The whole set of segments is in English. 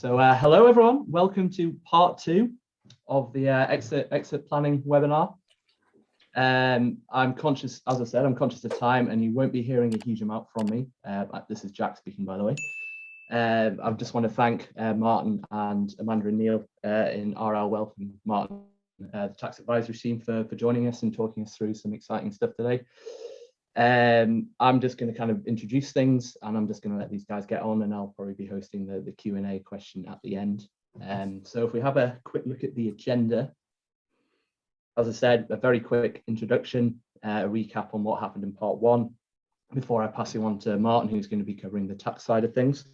Hello everyone, welcome to part two of the exit planning webinar. I'm conscious, as I said, I'm conscious of time and you won't be hearing a huge amount from me. This is Jack speaking, by the way. I just want to thank Martin and Amanda and Neil in RL Wealth and Martin, the tax advisory team for joining us and talking us through some exciting stuff today. I'm just going to kind of introduce things and I'm just going to let these guys get on, and I'll probably be hosting the Q&A question at the end. So if we have a quick look at the agenda, as I said, a very quick introduction, a recap on what happened in part one before I pass you on to Martin, who's going to be covering the tax side of things,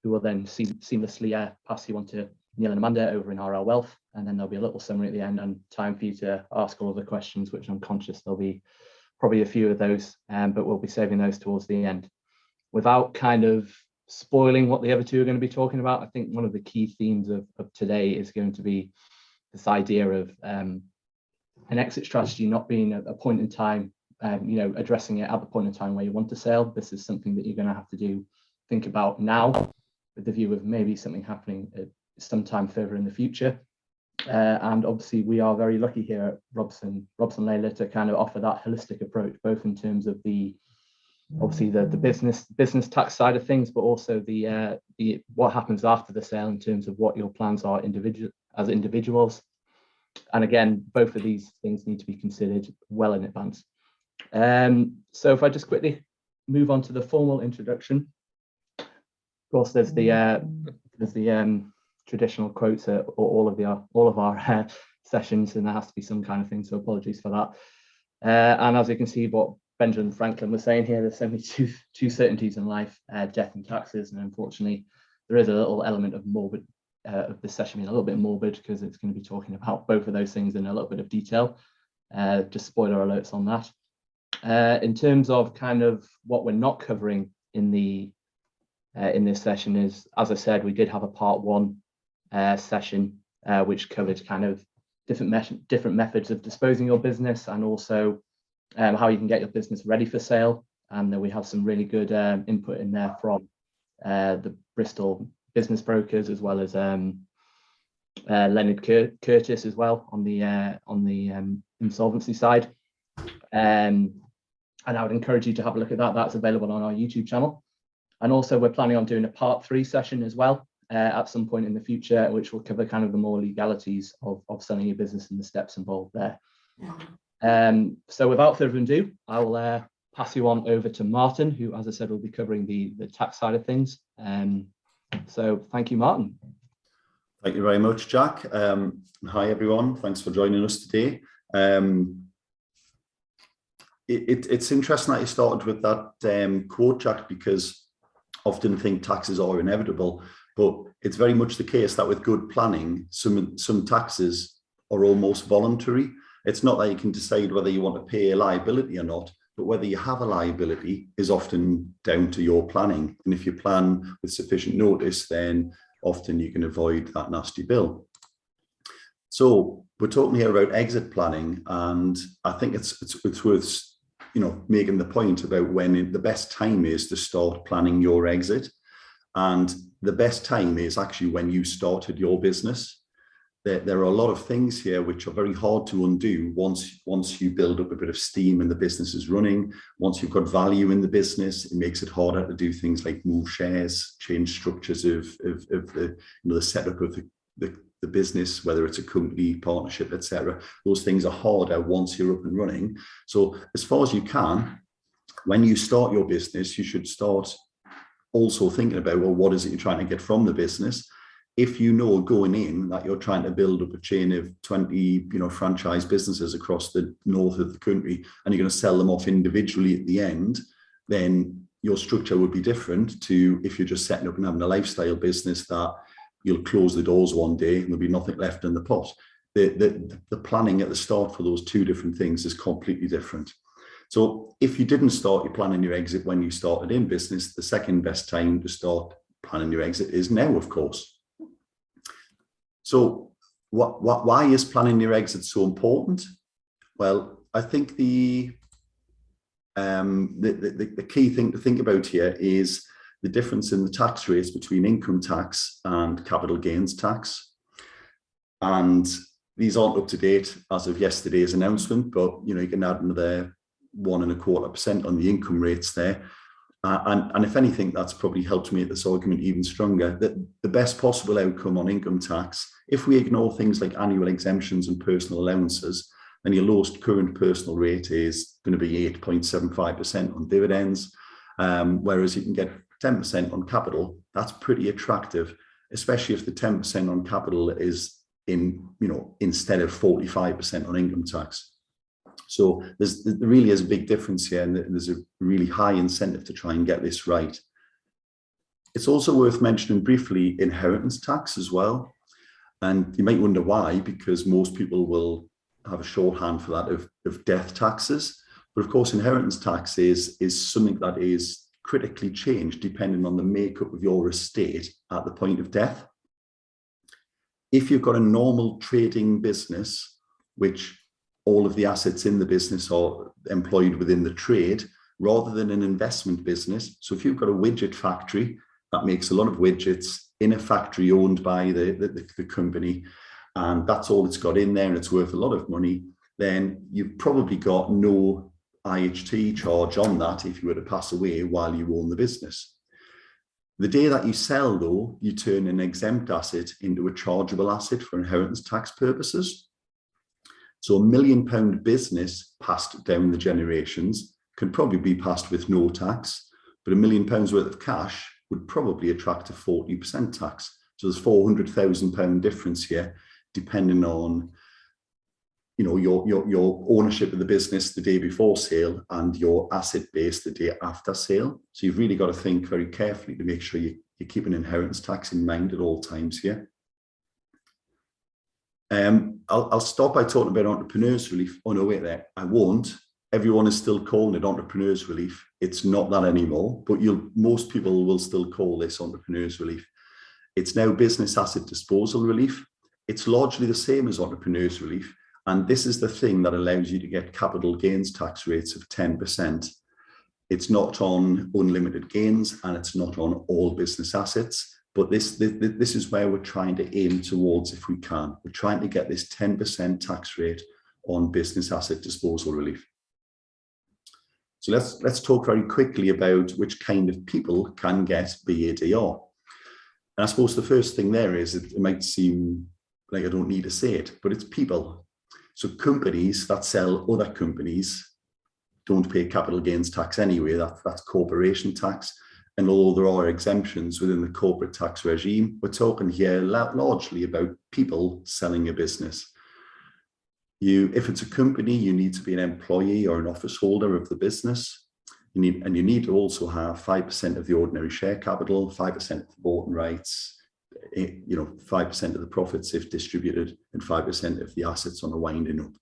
who will then seamlessly pass you on to Neil and Amanda over in RL Wealth, and then there'll be a little summary at the end and time for you to ask all of the questions, which I'm conscious there'll be probably a few of those, but we'll be saving those towards the end. Without kind of spoiling what the other two are going to be talking about, I think one of the key themes of today is going to be this idea of an exit strategy not being a point in time, addressing it at the point in time where you want to sell. This is something that you're going to have to think about now with the view of maybe something happening sometime further in the future. And obviously we are very lucky here at Robson Laylor to kind of offer that holistic approach, both in terms of the business tax side of things, but also the what happens after the sale in terms of what your plans are as individuals. And again, both of these things need to be considered well in advance. So if I just quickly move on to the formal introduction, of course there's the traditional quotes at all of our sessions, and there has to be some kind of thing, so apologies for that. And as you can see, what Benjamin Franklin was saying here, there's only two certainties in life, death and taxes, and unfortunately there is a little element of morbid of this session being a little bit morbid, because it's going to be talking about both of those things in a little bit of detail. Just spoiler alerts on that. In terms of kind of what we're not covering in this session is, as I said, we did have a part one session which covered kind of different methods of disposing your business, and also how you can get your business ready for sale. And then we have some really good input in there from the Bristol business brokers, as well as Leonard Curtis as well on the insolvency side. And I would encourage you to have a look at that. That's available on our YouTube channel. And also we're planning on doing a part three session as well at some point in the future, which will cover kind of the more legalities of selling your business and the steps involved there. So without further ado, I'll pass you on over to Martin, who, as I said, will be covering the tax side of things. So thank you, Martin. Thank you very much, Jack. Hi, everyone. Thanks for joining us today. It's interesting that you started with that quote, Jack, because I often think taxes are inevitable, but it's very much the case that with good planning, some taxes are almost voluntary. It's not that you can decide whether you want to pay a liability or not, but whether you have a liability is often down to your planning. And if you plan with sufficient notice, then often you can avoid that nasty bill. So we're talking here about exit planning, and I think it's worth making the point about when the best time is to start planning your exit. And the best time is actually when you started your business. There are a lot of things here which are very hard to undo once you build up a bit of steam and the business is running. Once you've got value in the business, it makes it harder to do things like move shares, change structures of the setup of the business, whether it's a company, partnership, etc. Those things are harder once you're up and running. So as far as you can, when you start your business, you should start also thinking about, well, what is it you're trying to get from the business? If you know going in that you're trying to build up a chain of 20 franchise businesses across the north of the country, and you're going to sell them off individually at the end, then your structure would be different to if you're just setting up and having a lifestyle business that you'll close the doors one day and there'll be nothing left in the pot. The planning at the start for those two different things is completely different. So if you didn't start your planning your exit when you started in business, the second best time to start planning your exit is now, of course. So why is planning your exit so important? Well, I think the key thing to think about here is the difference in the tax rates between income tax and capital gains tax. And these aren't up to date as of yesterday's announcement, but you can add another 1.25% on the income rates there. And if anything, that's probably helped make this argument even stronger, that the best possible outcome on income tax, if we ignore things like annual exemptions and personal allowances, then your lowest current personal rate is going to be 8.75% on dividends, whereas you can get 10% on capital. That's pretty attractive, especially if the 10% on capital is instead of 45% on income tax. So there really is a big difference here, and there's a really high incentive to try and get this right. It's also worth mentioning briefly inheritance tax as well. And you might wonder why, because most people will have a shorthand for that of death taxes. But of course, inheritance tax is something that is critically changed depending on the makeup of your estate at the point of death. If you've got a normal trading business, which all of the assets in the business are employed within the trade, rather than an investment business. So if you've got a widget factory that makes a lot of widgets in a factory owned by the company, and that's all it's got in there and it's worth a lot of money, then you've probably got no IHT charge on that if you were to pass away while you own the business. The day that you sell, though, you turn an exempt asset into a chargeable asset for inheritance tax purposes. So £1 million business passed down the generations can probably be passed with no tax, but £1 million worth of cash would probably attract a 40% tax. So there's £400,000 difference here, depending on your ownership of the business the day before sale and your asset base the day after sale. So you've really got to think very carefully to make sure you keep an inheritance tax in mind at all times here. I'll start by talking about entrepreneurs relief. Oh no, wait there, I won't. Everyone is still calling it entrepreneurs relief. It's not that anymore, but most people will still call this entrepreneurs relief. It's now business asset disposal relief. It's largely the same as entrepreneurs relief. And this is the thing that allows you to get capital gains tax rates of 10%. It's not on unlimited gains and it's not on all business assets. But this is where we're trying to aim towards if we can. We're trying to get this 10% tax rate on business asset disposal relief. So let's talk very quickly about which kind of people can get BADR. And I suppose the first thing there is, it might seem like I don't need to say it, but it's people. So companies that sell other companies don't pay capital gains tax anyway. That's corporation tax. And although there are exemptions within the corporate tax regime, we're talking here largely about people selling a business. If it's a company, you need to be an employee or an office holder of the business. You need to also have 5% of the ordinary share capital, 5% of the voting rights, 5% of the profits if distributed, and 5% of the assets on a winding up.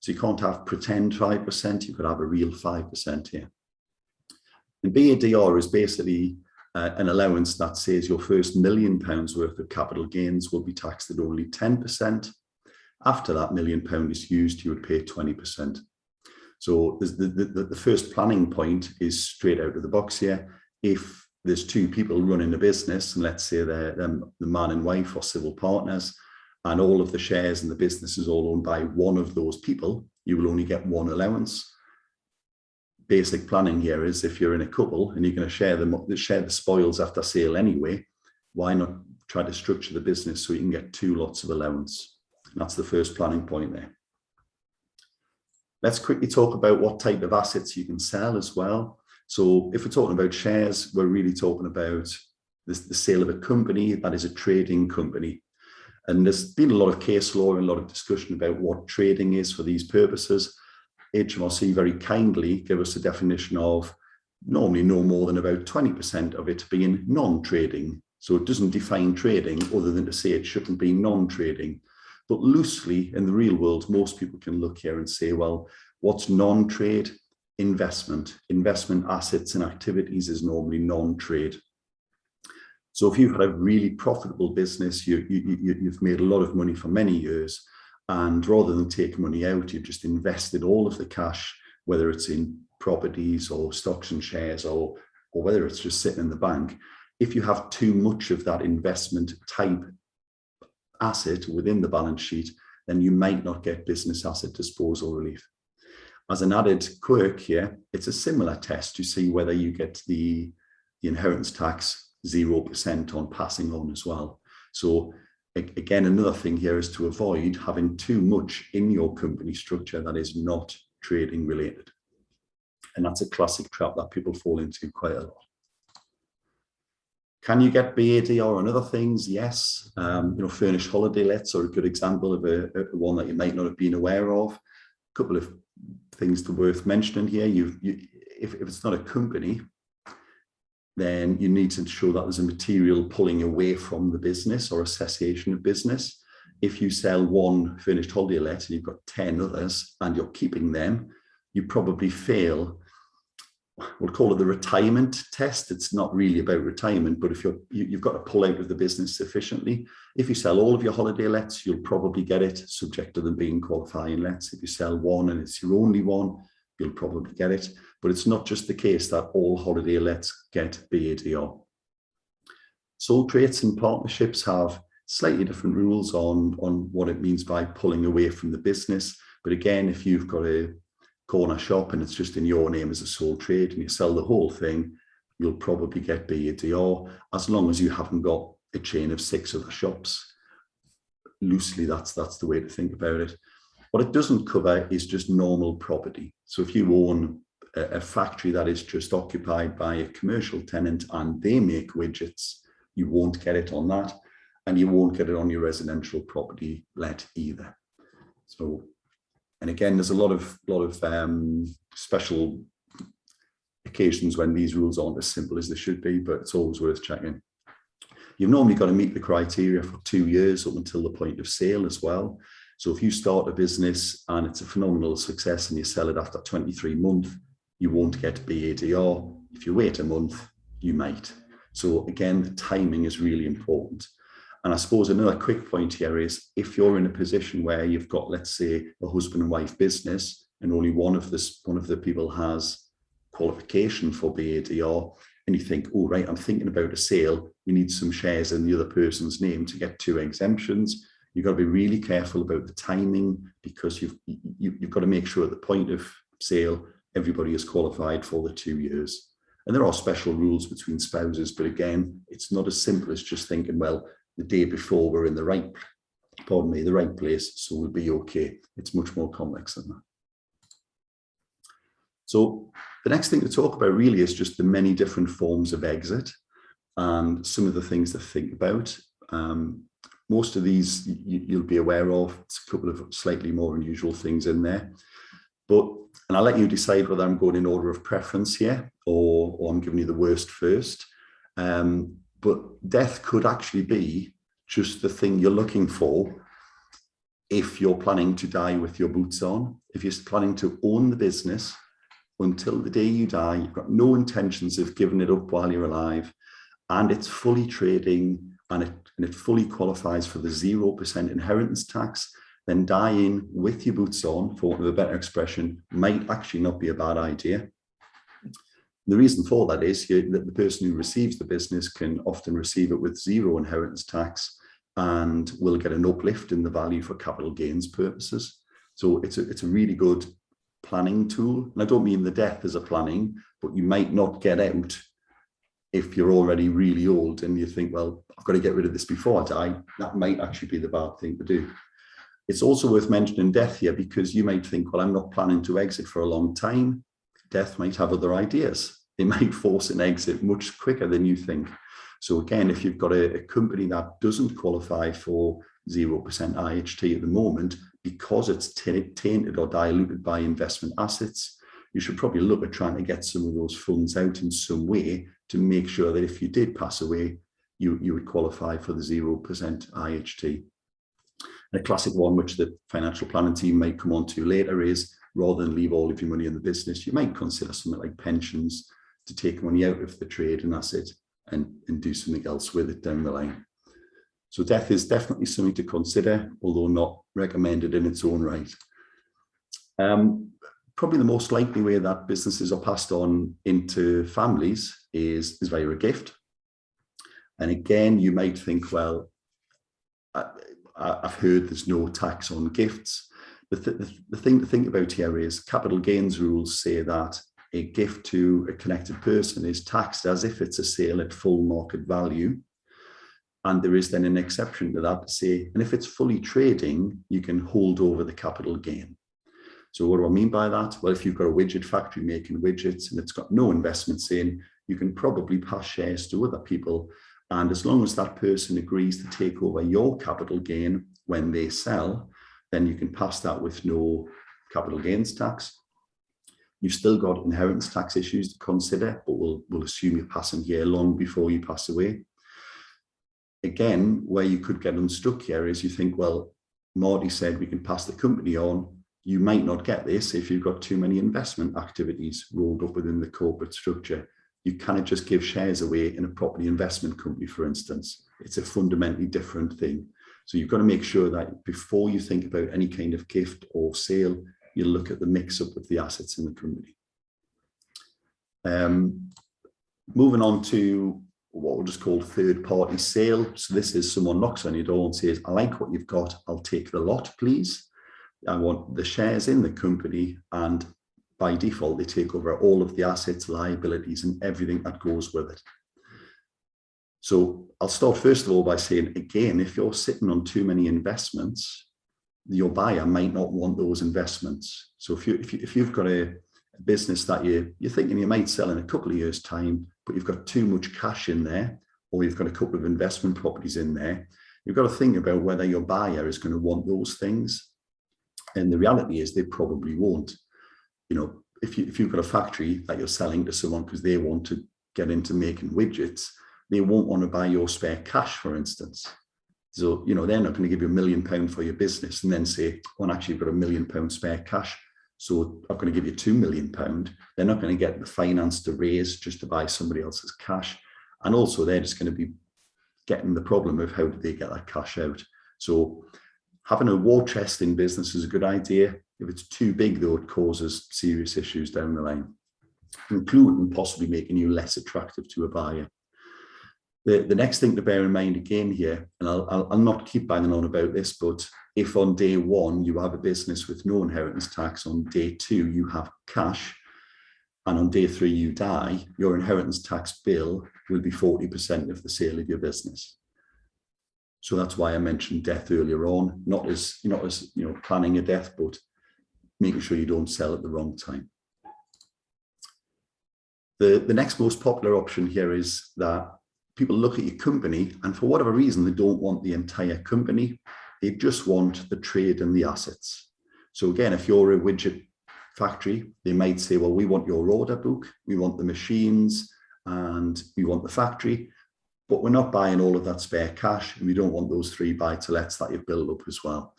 So you can't have pretend 5%, you could have a real 5% here. And BADR is basically an allowance that says your first £1 million worth of capital gains will be taxed at only 10%. After that £1 million is used, you would pay 20%. So the first planning point is straight out of the box here. If there's two people running a business, and let's say they're the man and wife or civil partners, and all of the shares in the business is all owned by one of those people, you will only get one allowance. Basic planning here is if you're in a couple and you're going to share the spoils after sale anyway, why not try to structure the business so you can get two lots of allowance? And that's the first planning point there. Let's quickly talk about what type of assets you can sell as well. So if we're talking about shares, we're really talking about the sale of a company that is a trading company. And there's been a lot of case law and a lot of discussion about what trading is for these purposes. HMRC very kindly give us a definition of normally no more than about 20% of it being non-trading. So it doesn't define trading other than to say it shouldn't be non-trading. But loosely in the real world, most people can look here and say, well, what's non-trade? Investment assets and activities is normally non-trade. So if you've had a really profitable business, you've made a lot of money for many years, and rather than take money out, you've just invested all of the cash, whether it's in properties or stocks and shares or or whether it's just sitting in the bank, if you have too much of that investment type asset within the balance sheet, then you might not get business asset disposal relief. As an added quirk here, it's a similar test to see whether you get the inheritance tax 0% on passing on as well. So again, another thing here is to avoid having too much in your company structure that is not trading related. And that's a classic trap that people fall into quite a lot. Can you get BADR on other things? Yes. Furnished holiday lets are a good example of a one that you might not have been aware of. A couple of things to worth mentioning here. If it's not a company, then you need to ensure that there's a material pulling away from the business or a cessation of business. If you sell one furnished holiday let and you've got 10 others and you're keeping them, you probably fail. We'll call it the retirement test. It's not really about retirement, but if you've got to pull out of the business sufficiently. If you sell all of your holiday lets, you'll probably get it, subject to them being qualifying lets. If you sell one and it's your only one, you'll probably get it. But it's not just the case that all holiday lets get BADR. Sole traits and partnerships have slightly different rules on what it means by pulling away from the business. But again, if you've got a corner shop and it's just in your name as a sole trade and you sell the whole thing, you'll probably get BADR as long as you haven't got a chain of 6 other shops. Loosely, that's the way to think about it. What it doesn't cover is just normal property. So if you own a factory that is just occupied by a commercial tenant and they make widgets, you won't get it on that, and you won't get it on your residential property let either. So, and again, there's a lot of special occasions when these rules aren't as simple as they should be, but it's always worth checking. You've normally got to meet the criteria for 2 years up until the point of sale as well. So if you start a business and it's a phenomenal success and you sell it after 23 months, you won't get BADR. If you wait a month, you might. So again, the timing is really important. And I suppose another quick point here is if you're in a position where you've got, let's say, a husband and wife business and only one of the people has qualification for BADR, and you think, oh, right, I'm thinking about a sale, we need some shares in the other person's name to get 2 exemptions. You've got to be really careful about the timing because you've got to make sure at the point of sale, everybody is qualified for the 2 years. And there are special rules between spouses, but again, it's not as simple as just thinking, well, the day before we're in the right place, so we'll be okay. It's much more complex than that. So the next thing to talk about really is just the many different forms of exit and some of the things to think about. Most of these you'll be aware of. It's a couple of slightly more unusual things in there. And I'll let you decide whether I'm going in order of preference here or I'm giving you the worst first. But death could actually be just the thing you're looking for if you're planning to die with your boots on. If you're planning to own the business until the day you die, you've got no intentions of giving it up while you're alive, and it's fully trading and it fully qualifies for the 0% inheritance tax, then dying with your boots on, for want of a better expression, might actually not be a bad idea. The reason for that is that the person who receives the business can often receive it with 0 inheritance tax and will get an uplift in the value for capital gains purposes. So it's a really good planning tool. And I don't mean the death as a planning, but you might not get out if you're already really old and you think, well, I've got to get rid of this before I die. That might actually be the bad thing to do. It's also worth mentioning death here because you might think, well, I'm not planning to exit for a long time. Death might have other ideas. They might force an exit much quicker than you think. So again, if you've got a company that doesn't qualify for 0% IHT at the moment because it's tainted or diluted by investment assets, you should probably look at trying to get some of those funds out in some way to make sure that if you did pass away, you would qualify for the 0% IHT. And a classic one, which the financial planning team might come on to later, is rather than leave all of your money in the business, you might consider something like pensions to take money out of the trade and asset and do something else with it down the line. So death is definitely something to consider, although not recommended in its own right. Probably the most likely way that businesses are passed on into families is via a gift. And again, you might think, well, I've heard there's no tax on gifts. The thing to think about here is capital gains rules say that a gift to a connected person is taxed as if it's a sale at full market value. And there is then an exception to that to say, and if it's fully trading, you can hold over the capital gain. So what do I mean by that? Well, if you've got a widget factory making widgets and it's got no investments in, you can probably pass shares to other people. And as long as that person agrees to take over your capital gain when they sell, then you can pass that with no capital gains tax. You've still got inheritance tax issues to consider, but we'll assume you're passing here long before you pass away. Again, where you could get unstuck here is you think, well, Marty said we can pass the company on. You might not get this if you've got too many investment activities rolled up within the corporate structure. You cannot just give shares away in a property investment company, for instance. It's a fundamentally different thing. So you've got to make sure that before you think about any kind of gift or sale, you look at the mix-up of the assets in the company. Moving on to what we'll just call third-party sale. So this is someone knocks on your door and says, I like what you've got, I'll take the lot, please. I want the shares in the company, and by default, they take over all of the assets, liabilities, and everything that goes with it. So I'll start first of all by saying, again, if you're sitting on too many investments, your buyer might not want those investments. So if you've got a business that you're thinking you might sell in a couple of years' time, but you've got too much cash in there, or you've got a couple of investment properties in there, you've got to think about whether your buyer is going to want those things. And the reality is they probably won't. You know, if you've got a factory that you're selling to someone because they want to get into making widgets, they won't want to buy your spare cash, for instance. So, you know, they're not going to give you £1 million for your business and then say, well, actually, you've got £1 million spare cash, so I'm going to give you £2 million. They're not going to get the finance to raise just to buy somebody else's cash. And also, they're just going to be getting the problem of how do they get that cash out. So having a war chest in business is a good idea. If it's too big, though, it causes serious issues down the line, including possibly making you less attractive to a buyer. The next thing to bear in mind again here, and I'll not keep banging on about this, but if on day one you have a business with no inheritance tax, on day two you have cash, and on day three you die, your inheritance tax bill will be 40% of the sale of your business. So that's why I mentioned death earlier on, not as planning a death, but making sure you don't sell at the wrong time. The next most popular option here is that people look at your company and for whatever reason, they don't want the entire company. They just want the trade and the assets. So again, if you're a widget factory, they might say, well, we want your order book, we want the machines, and we want the factory, but we're not buying all of that spare cash, and we don't want those 3 buy-to-lets that you've built up as well.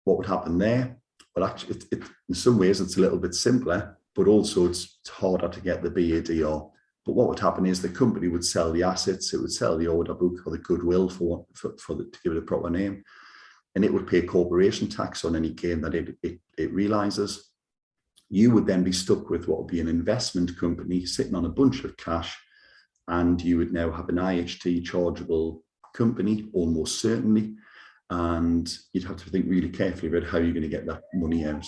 What would happen there? Well, actually, in some ways, it's a little bit simpler, but also it's harder to get the BADR. But what would happen is the company would sell the assets, it would sell the order book or the goodwill to give it a proper name, and it would pay corporation tax on any gain that it realizes. You would then be stuck with what would be an investment company sitting on a bunch of cash, and you would now have an IHT chargeable company, almost certainly, and you'd have to think really carefully about how you're going to get that money out.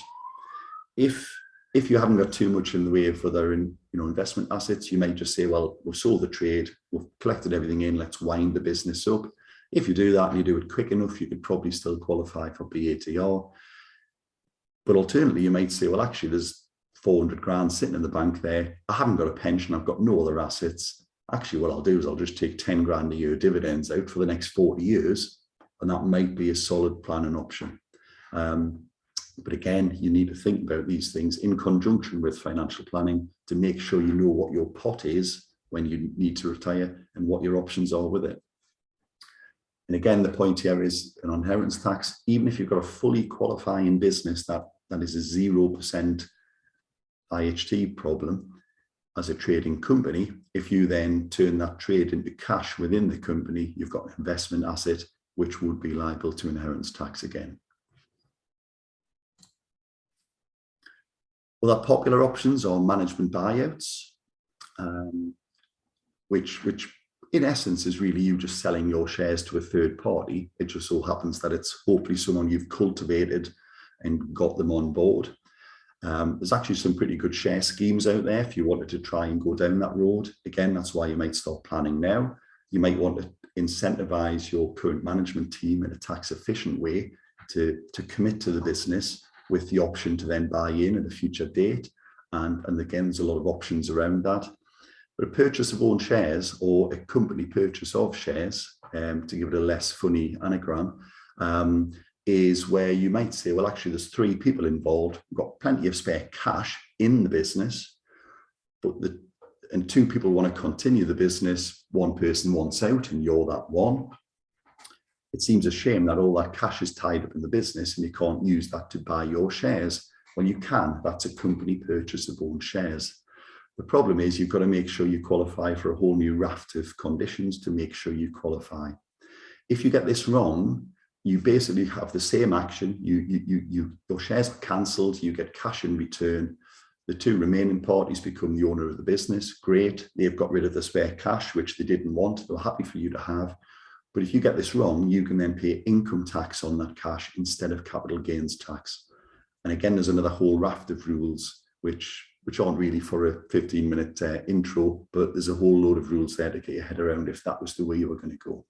If you haven't got too much in the way of other investment assets, you might just say, well, we've sold the trade, we've collected everything in, let's wind the business up. If you do that and you do it quick enough, you could probably still qualify for BADR. But alternatively, you might say, well, actually, there's 400 grand sitting in the bank there. I haven't got a pension, I've got no other assets. Actually, what I'll do is I'll just take 10 grand a year dividends out for the next 40 years. And that might be a solid plan and option. But again, you need to think about these things in conjunction with financial planning to make sure you know what your pot is when you need to retire and what your options are with it. And again, the point here is an inheritance tax, even if you've got a fully qualifying business that is a 0% IHT problem as a trading company, if you then turn that trade into cash within the company, you've got an investment asset which would be liable to inheritance tax again. Other popular options are management buyouts. which in essence is really you just selling your shares to a third party. It just so happens that it's hopefully someone you've cultivated and got them on board. There's actually some pretty good share schemes out there if you wanted to try and go down that road. Again, that's why you might start planning now. You might want to incentivize your current management team in a tax efficient way to commit to the business with the option to then buy in at a future date. And again, there's a lot of options around that. But a purchase of own shares or a company purchase of shares, to give it a less funny anagram, is where you might say, well, actually, there's 3 people involved, we've got plenty of spare cash in the business, and 2 people want to continue the business, 1 person wants out, and you're that one. It seems a shame that all that cash is tied up in the business and you can't use that to buy your shares. Well, you can. That's a company purchase of own shares. The problem is you've got to make sure you qualify for a whole new raft of conditions to make sure you qualify. If you get this wrong, you basically have the same action. Your shares are cancelled, you get cash in return. The 2 remaining parties become the owner of the business. Great. They've got rid of the spare cash, which they didn't want. They're happy for you to have. But if you get this wrong, you can then pay income tax on that cash instead of capital gains tax. And again, there's another whole raft of rules, which aren't really for a 15-minute intro, but there's a whole load of rules there to get your head around if that was the way you were going to go.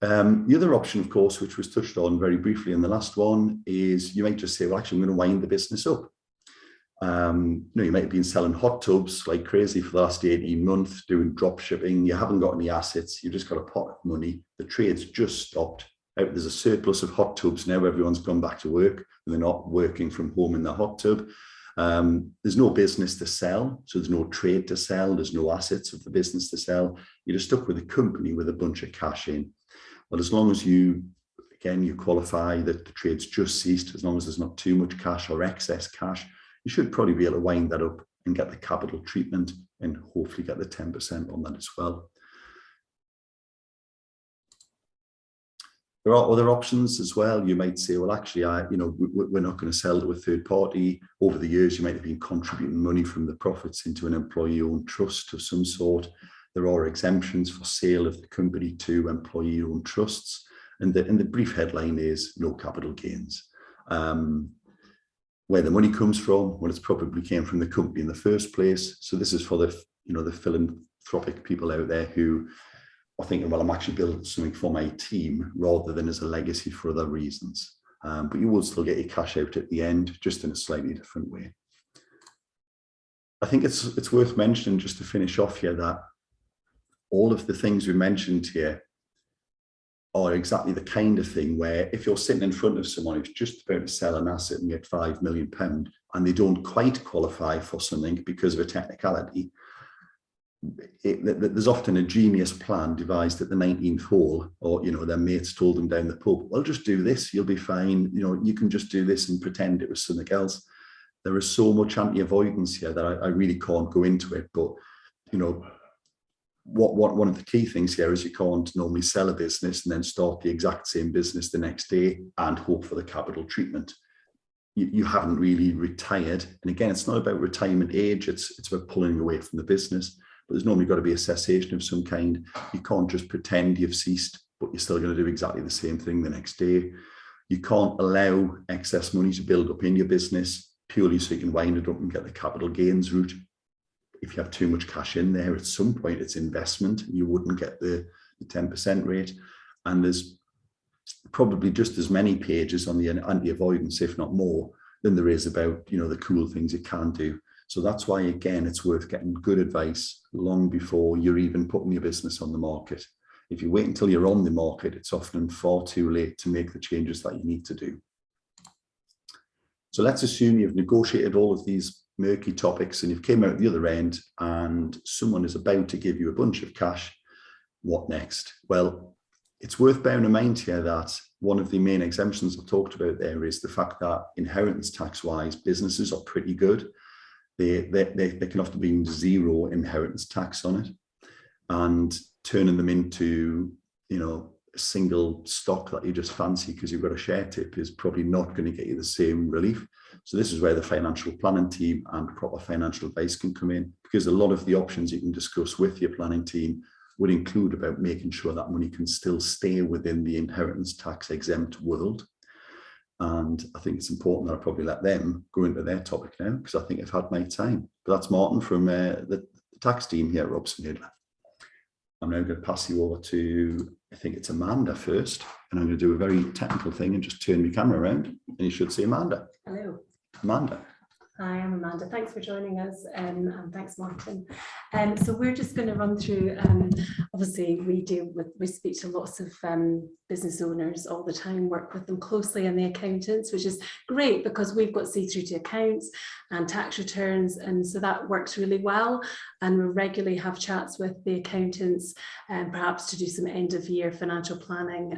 The other option, of course, which was touched on very briefly in the last one, is you might just say, well, actually, I'm going to wind the business up. You might have been selling hot tubs like crazy for the last 18 months, doing drop shipping. You haven't got any assets. You've just got a pot of money. The trade's just stopped. There's a surplus of hot tubs now. Everyone's gone back to work. They're not working from home in the hot tub. There's no business to sell, so there's no trade to sell. There's no assets of the business to sell. You're just stuck with a company with a bunch of cash in. Well, as long as you qualify that the trade's just ceased, as long as there's not too much cash or excess cash, you should probably be able to wind that up and get the capital treatment and hopefully get the 10% on that as well. There are other options as well. You might say, well, actually, we're not going to sell to a third party. Over the years, you might have been contributing money from the profits into an employee-owned trust of some sort. There are exemptions for sale of the company to employee-owned trusts. And the brief headline is no capital gains. Where the money comes from, well, it's probably came from the company in the first place. So this is for the philanthropic people out there who are thinking, well, I'm actually building something for my team rather than as a legacy for other reasons. But you will still get your cash out at the end, just in a slightly different way. I think it's worth mentioning, just to finish off here, that all of the things we mentioned here are exactly the kind of thing where if you're sitting in front of someone who's just about to sell an asset and get £5 million and they don't quite qualify for something because of a technicality, there's often a genius plan devised at the 19th hole, or their mates told them down the pub, well, just do this, you'll be fine, you can just do this and pretend it was something else. There is so much anti-avoidance here that I really can't go into it, but one of the key things here is you can't normally sell a business and then start the exact same business the next day and hope for the capital treatment. You haven't really retired. And again, it's not about retirement age, it's about pulling away from the business. But there's normally got to be a cessation of some kind. You can't just pretend you've ceased, but you're still going to do exactly the same thing the next day. You can't allow excess money to build up in your business purely so you can wind it up and get the capital gains route. If you have too much cash in there, at some point it's investment, and you wouldn't get the 10% rate. And there's probably just as many pages on the anti-avoidance, if not more, than there is about the cool things you can do. So that's why, again, it's worth getting good advice long before you're even putting your business on the market. If you wait until you're on the market, it's often far too late to make the changes that you need to do. So let's assume you've negotiated all of these murky topics and you've came out the other end and someone is about to give you a bunch of cash. What next? Well, it's worth bearing in mind here that one of the main exemptions I've talked about there is the fact that inheritance tax wise, businesses are pretty good. They can often be zero inheritance tax on it, and turning them into a single stock that you just fancy because you've got a share tip is probably not going to get you the same relief. So this is where the financial planning team and proper financial advice can come in, because a lot of the options you can discuss with your planning team would include about making sure that money can still stay within the inheritance tax exempt world. And I think it's important that I probably let them go into their topic now, because I think I've had my time. But that's Martin from the tax team here at Robson Hedler. I'm now going to pass you over to, I think it's Amanda first, and I'm going to do a very technical thing and just turn my camera around, and you should see Amanda. Hello. Amanda. Hi, I'm Amanda. Thanks for joining us, and thanks, Martin. So we're just going to run through. Obviously, we speak to lots of business owners all the time, work with them closely, and the accountants, which is great because we've got see-through to accounts and tax returns, and so that works really well. And we regularly have chats with the accountants, and perhaps to do some end-of-year financial planning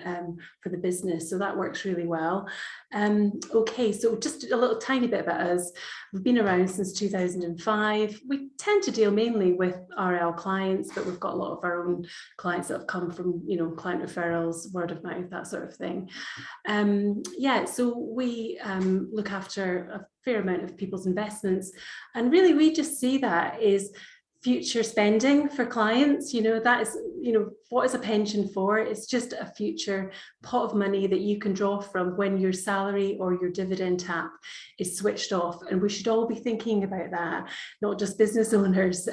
for the business. So that works really well. Okay, so just a little tiny bit about us. We've been around since 2005. We tend to deal mainly with RL clients, but we've got a lot of our own clients that have come from, client referrals, word of mouth, that sort of thing. Yeah, so we look after a fair amount of people's investments, and really we just see that is future spending for clients. That is, what is a pension for? It's just a future pot of money that you can draw from when your salary or your dividend tap is switched off. And we should all be thinking about that, not just business owners.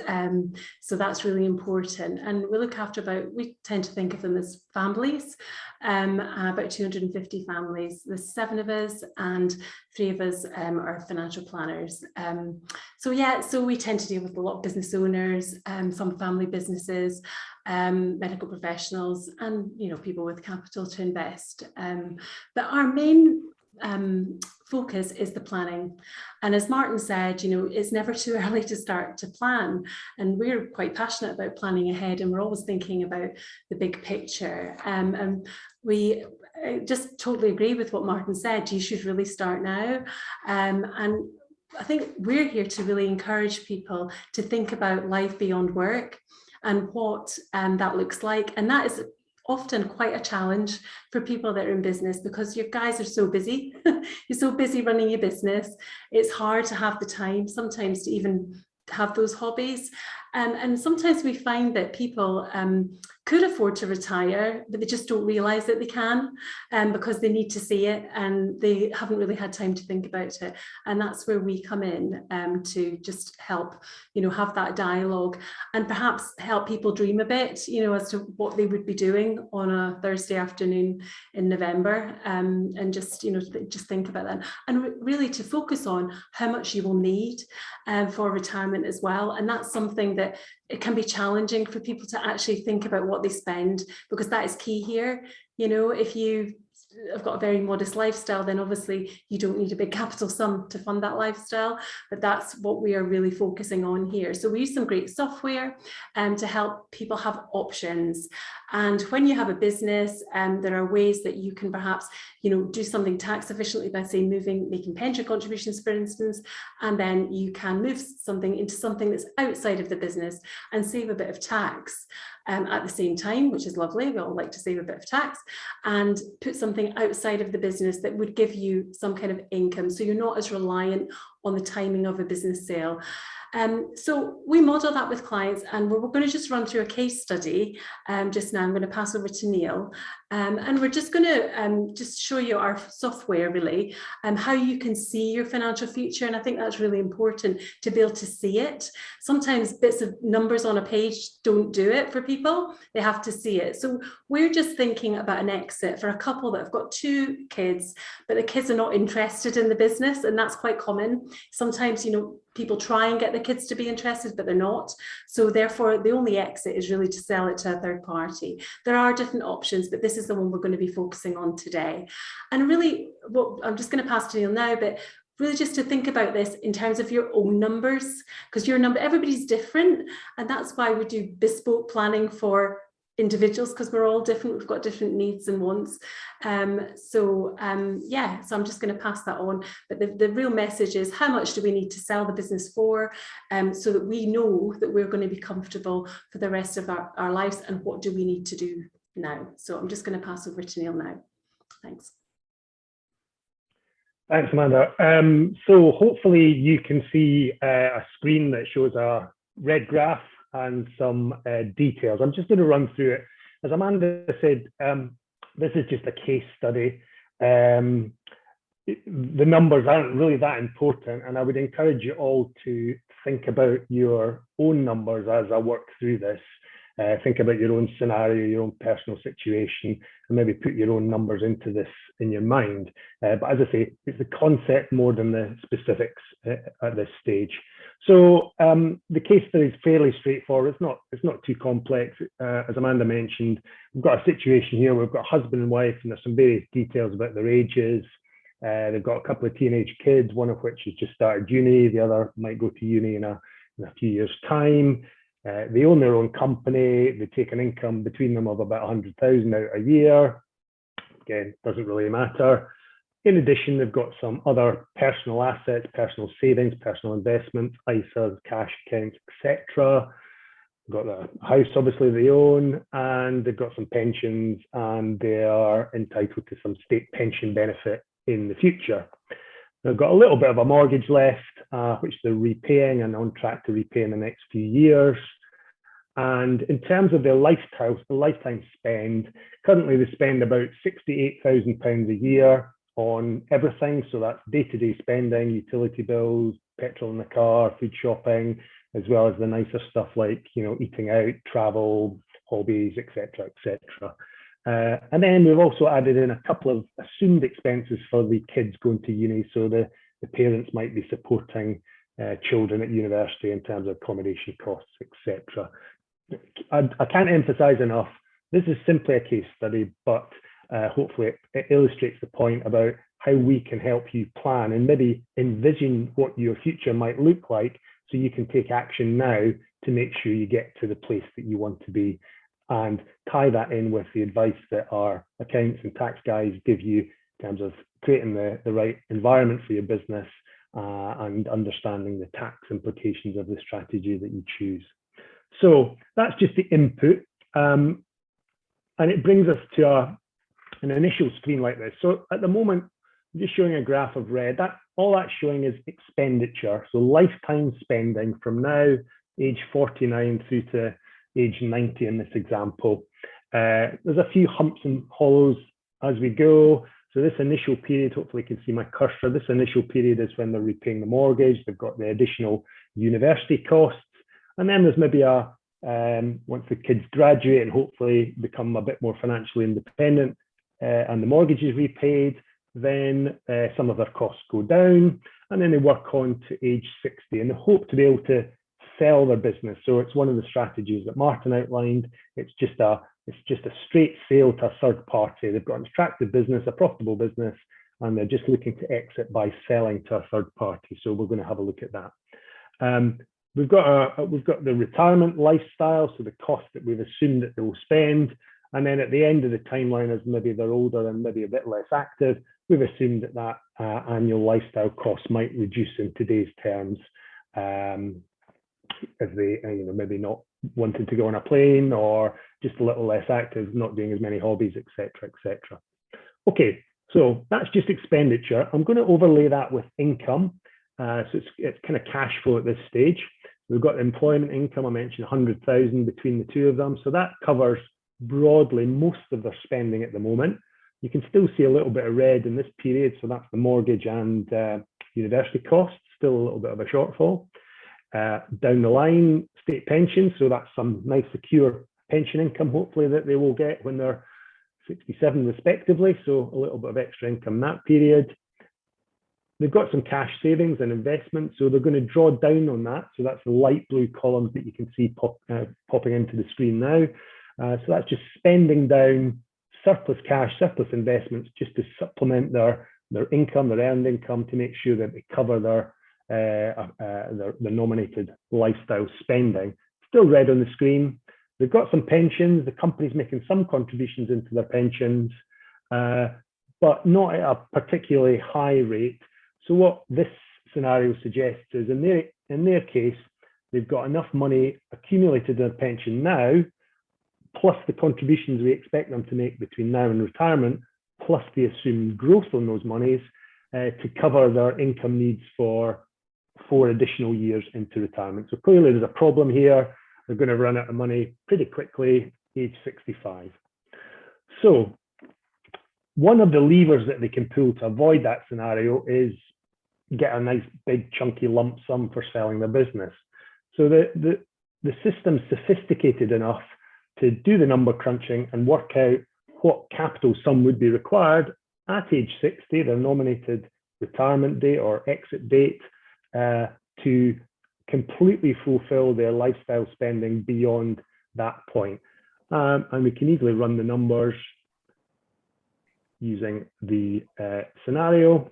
So that's really important. And we tend to think of them as families, about 250 families. There's 7 of us, and 3 of us are financial planners. So we tend to deal with a lot of business owners, some family businesses, medical professionals, and people with capital to invest. But our main focus is the planning. And as Martin said, it's never too early to start to plan. And we're quite passionate about planning ahead, and we're always thinking about the big picture. And we just totally agree with what Martin said. You should really start now. And I think we're here to really encourage people to think about life beyond work and what that looks like. And that is often quite a challenge for people that are in business, because your guys are so busy. You're so busy running your business. It's hard to have the time sometimes to even have those hobbies. And sometimes we find that people could afford to retire, but they just don't realise that they can, because they need to see it and they haven't really had time to think about it. And that's where we come in to just help, have that dialogue and perhaps help people dream a bit, as to what they would be doing on a Thursday afternoon in November, and just think about that, and really to focus on how much you will need for retirement as well. And that's something that it can be challenging for people to actually think about what they spend, because that is key here. If you have got a very modest lifestyle, then obviously you don't need a big capital sum to fund that lifestyle, but that's what we are really focusing on here. So we use some great software to help people have options. And when you have a business, there are ways that you can perhaps, do something tax efficiently by, say, making pension contributions, for instance, and then you can move something into something that's outside of the business and save a bit of tax. At the same time, which is lovely. We all like to save a bit of tax, and put something outside of the business that would give you some kind of income, so you're not as reliant on the timing of a business sale. So we model that with clients, and we're going to just run through a case study just now. I'm going to pass over to Neil, and we're just going to just show you our software, really, and how you can see your financial future. And I think that's really important, to be able to see it. Sometimes bits of numbers on a page don't do it for people. They have to see it. So we're just thinking about an exit for a couple that have got 2 kids, but the kids are not interested in the business, and that's quite common. Sometimes, people try and get the kids to be interested, but they're not. So therefore, the only exit is really to sell it to a third party. There are different options, but this is the one we're going to be focusing on today. And really, I'm just going to pass to Neil now, but really just to think about this in terms of your own numbers, because everybody's different. And that's why we do bespoke planning for individuals, because we're all different. We've got different needs and wants. So I'm just going to pass that on. But the real message is, how much do we need to sell the business for, so that we know that we're going to be comfortable for the rest of our lives, and what do we need to do now. So I'm just going to pass over to Neil now. Thanks. Thanks, Amanda. So hopefully you can see a screen that shows a red graph and some details. I'm just going to run through it. As Amanda said, this is just a case study. The numbers aren't really that important, and I would encourage you all to think about your own numbers as I work through this. Think about your own scenario, your own personal situation, and maybe put your own numbers into this in your mind. But as I say, it's the concept more than the specifics at this stage. So the case study is fairly straightforward. It's not too complex. As Amanda mentioned, we've got a situation here. We've got a husband and wife, and there's some various details about their ages. They've got a couple of teenage kids, one of which has just started uni. The other might go to uni in a few years' time. They own their own company. They take an income between them of about 100,000 out a year. Again, doesn't really matter. In addition, they've got some other personal assets, personal savings, personal investments, ISAs, cash accounts, etc. They've got the house, obviously, they own, and they've got some pensions, and they are entitled to some state pension benefit in the future. They've got a little bit of a mortgage left, which they're repaying and on track to repay in the next few years. And in terms of their lifetime spend, currently they spend about £68,000 a year on everything. So that's day-to-day spending, utility bills, petrol in the car, food shopping, as well as the nicer stuff like, eating out, travel, hobbies, etc., etc. And then we've also added in a couple of assumed expenses for the kids going to uni. So the parents might be supporting children at university in terms of accommodation costs, etc. I can't emphasize enough, this is simply a case study, but hopefully it illustrates the point about how we can help you plan and maybe envision what your future might look like so you can take action now to make sure you get to the place that you want to be, and tie that in with the advice that our accounts and tax guys give you in terms of creating the right environment for your business and understanding the tax implications of the strategy that you choose. So that's just the input. And it brings us to an initial screen like this. So at the moment, I'm just showing a graph of red. All that's showing is expenditure. So lifetime spending from now, age 49 through to age 90 in this example. There's a few humps and hollows as we go. So this initial period, hopefully you can see my cursor, this initial period is when they're repaying the mortgage, they've got the additional university costs. And then there's maybe once the kids graduate and hopefully become a bit more financially independent and the mortgage is repaid, then some of their costs go down, and then they work on to age 60 and they hope to be able to sell their business. So it's one of the strategies that Martin outlined. It's just a straight sale to a third party. They've got an attractive business, a profitable business, and they're just looking to exit by selling to a third party. So we're going to have a look at that. We've got the retirement lifestyle, so the cost that we've assumed that they will spend. And then at the end of the timeline, as maybe they're older and maybe a bit less active, we've assumed that annual lifestyle costs might reduce in today's terms, as they maybe not wanting to go on a plane or just a little less active, not doing as many hobbies, etc., etc. Okay, so that's just expenditure. I'm going to overlay that with income. So it's kind of cash flow at this stage. We've got employment income. I mentioned 100,000 between the two of them. So that covers broadly most of their spending at the moment. You can still see a little bit of red in this period. So that's the mortgage and university costs, still a little bit of a shortfall. Down the line, state pensions. So that's some nice secure pension income, hopefully, that they will get when they're 67 respectively. So a little bit of extra income in that period. They've got some cash savings and investments, so they're going to draw down on that. So that's the light blue columns that you can see popping into the screen now. So that's just spending down surplus cash, surplus investments, just to supplement their income, their earned income, to make sure that they cover their nominated lifestyle spending. Still red on the screen. They've got some pensions. The company's making some contributions into their pensions, but not at a particularly high rate. So what this scenario suggests is in their case, they've got enough money accumulated in their pension now plus the contributions we expect them to make between now and retirement, plus the assumed growth on those monies to cover their income needs for 4 additional years into retirement. So clearly there's a problem here. They're going to run out of money pretty quickly, age 65. So one of the levers that they can pull to avoid that scenario is get a nice big chunky lump sum for selling their business. So the system's sophisticated enough to do the number crunching and work out what capital sum would be required at age 60, their nominated retirement date or exit date, to completely fulfill their lifestyle spending beyond that point. And we can easily run the numbers using the scenario.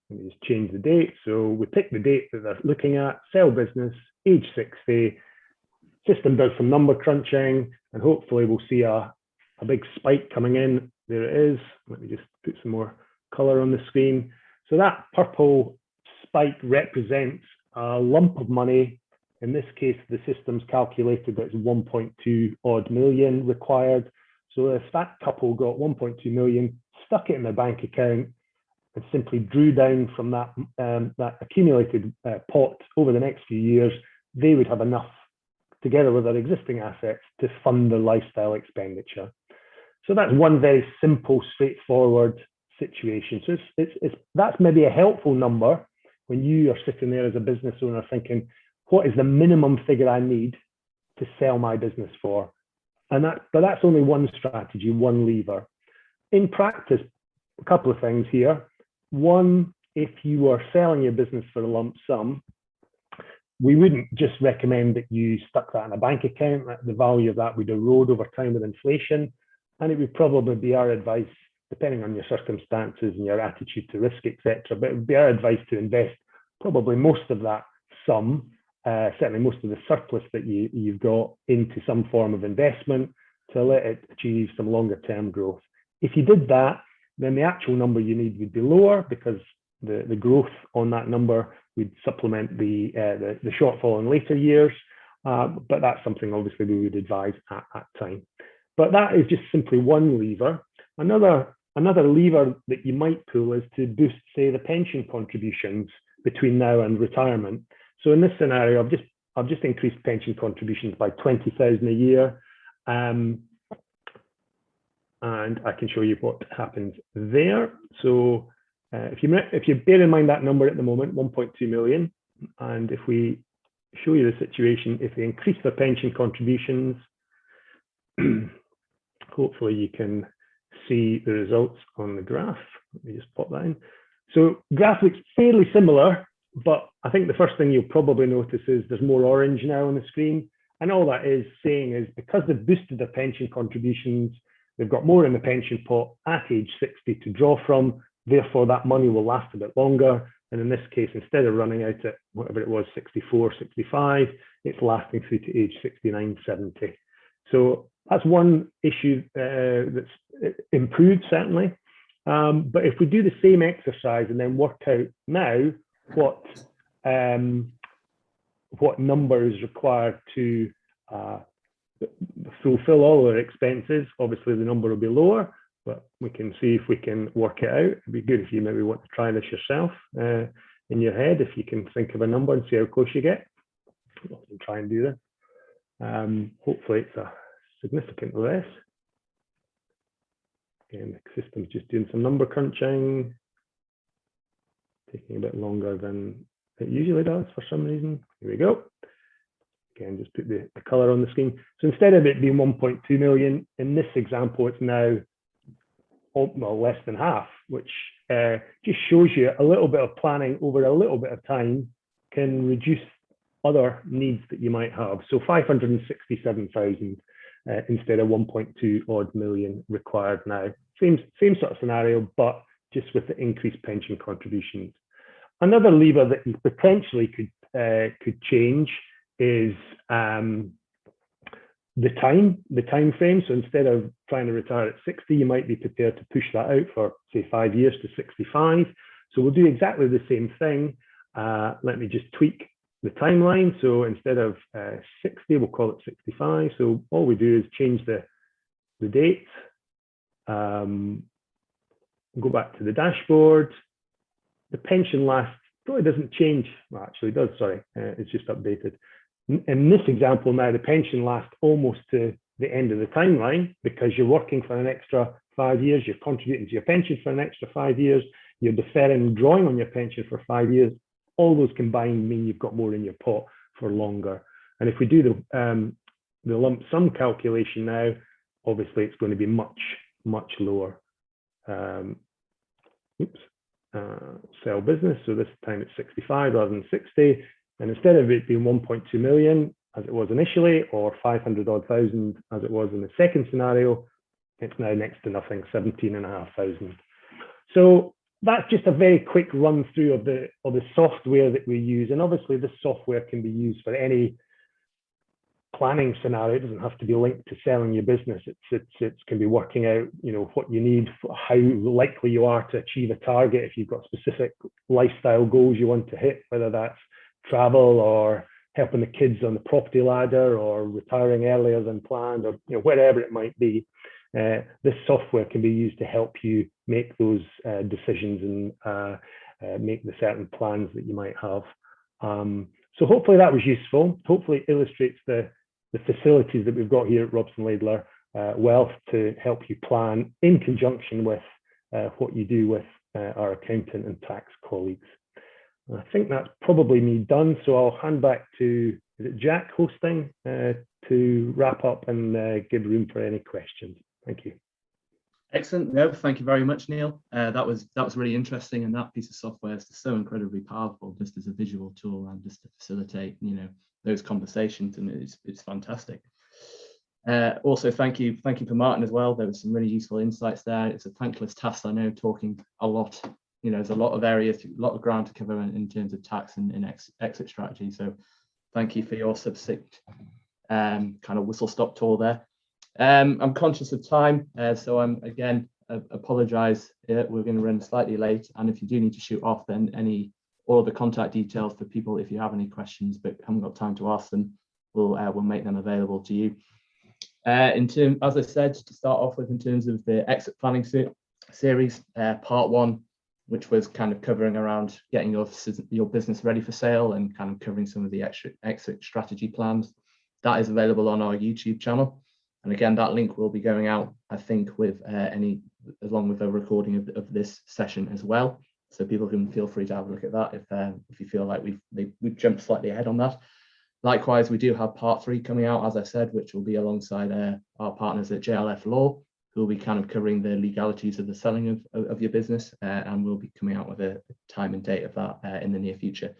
Let me just change the date. So we pick the date that they're looking at, sell business, age 60, system does some number crunching, and hopefully we'll see a big spike coming in. There it is. Let me just put some more color on the screen. So that purple spike represents a lump of money. In this case, the system's calculated that it's 1.2 odd million required. So if that couple got 1.2 million, stuck it in their bank account, and simply drew down from that, that accumulated pot over the next few years, they would have enough, together with their existing assets, to fund their lifestyle expenditure. So that's one very simple, straightforward situation. So that's maybe a helpful number when you are sitting there as a business owner thinking, what is the minimum figure I need to sell my business for? But that's only one strategy, one lever. In practice, a couple of things here. One, if you are selling your business for a lump sum, we wouldn't just recommend that you stuck that in a bank account. The value of that would erode over time with inflation. And it would probably be our advice, depending on your circumstances and your attitude to risk, etc. But it would be our advice to invest probably most of that sum, certainly most of the surplus that you've got, into some form of investment to let it achieve some longer term growth. If you did that, then the actual number you need would be lower because the growth on that number would supplement the shortfall in later years. But that's something obviously we would advise at that time. But that is just simply one lever. Another lever that you might pull is to boost, say, the pension contributions between now and retirement. So in this scenario, I've just increased pension contributions by 20,000 a year. And I can show you what happens there. So if you bear in mind that number at the moment, 1.2 million, and if we show you the situation, if they increase their pension contributions, hopefully you can see the results on the graph. Let me just pop that in. So graph looks fairly similar, but I think the first thing you'll probably notice is there's more orange now on the screen. And all that is saying is because they've boosted their pension contributions, they've got more in the pension pot at age 60 to draw from, therefore that money will last a bit longer. And in this case, instead of running out at whatever it was, 64, 65, it's lasting through to age 69, 70. So that's one issue that's improved, certainly. But if we do the same exercise and then work out now what number is required to fulfill all our expenses, obviously the number will be lower, but we can see if we can work it out. It'd be good if you maybe want to try this yourself in your head, if you can think of a number and see how close you get. I'll try and do that. Hopefully it's a significantly less. Again, the system's just doing some number crunching, taking a bit longer than it usually does for some reason. Here we go. Again, just put the color on the screen. So instead of it being 1.2 million, in this example, it's now less than half, which just shows you a little bit of planning over a little bit of time can reduce other needs that you might have. So 567,000 instead of 1.2 odd million required now. Same sort of scenario, but just with the increased pension contributions. Another lever that you potentially could change is the time frame. So instead of trying to retire at 60, you might be prepared to push that out for, say, 5 years to 65. So we'll do exactly the same thing. Let me just tweak the timeline. So instead of 60, we'll call it 65. So all we do is change the date. Go back to the dashboard. The pension last probably doesn't change. Well, actually it does, sorry. It's just updated. In this example now, the pension lasts almost to the end of the timeline because you're working for an extra 5 years, you're contributing to your pension for an extra 5 years, you're deferring and drawing on your pension for 5 years. All those combined mean you've got more in your pot for longer. And if we do the lump sum calculation now, obviously it's going to be much, much lower. Sell business, so this time it's 65 rather than 60. And instead of it being 1.2 million, as it was initially, or 500,000 as it was in the second scenario, it's now next to nothing, 17,500. So that's just a very quick run through of the software that we use. And obviously this software can be used for any planning scenario. It doesn't have to be linked to selling your business. It can be working out, what you need, how likely you are to achieve a target if you've got specific lifestyle goals you want to hit, whether that's travel or helping the kids on the property ladder or retiring earlier than planned, or wherever it might be. This software can be used to help you make those decisions and make the certain plans that you might have. So hopefully that was useful. Hopefully it illustrates the facilities that we've got here at Robson Laidler Wealth to help you plan in conjunction with what you do with our accountant and tax colleagues. I think that's probably me done. So I'll hand back to, is it Jack hosting, to wrap up and give room for any questions. Thank you. Excellent. No, thank you very much, Neil. That was really interesting, and that piece of software is so incredibly powerful, just as a visual tool and just to facilitate, those conversations, and it's fantastic. Also, thank you for Martin as well. There was some really useful insights there. It's a thankless task, I know, talking a lot. There's a lot of areas, a lot of ground to cover in terms of tax and exit strategy. So thank you for your succinct kind of whistle-stop tour there. I'm conscious of time, so I'm again apologise. We're going to run slightly late, and if you do need to shoot off, then all of the contact details for people, if you have any questions but haven't got time to ask them, we'll make them available to you. As I said, to start off with, in terms of the exit planning series, part 1, which was kind of covering around getting your business ready for sale and kind of covering some of the exit strategy plans, that is available on our YouTube channel. And again, that link will be going out, I think, with along with a recording of this session as well. So people can feel free to have a look at that if you feel like we've jumped slightly ahead on that. Likewise, we do have part 3 coming out, as I said, which will be alongside our partners at JLF Law, who will be kind of covering the legalities of the selling of your business, and we'll be coming out with a time and date of that in the near future.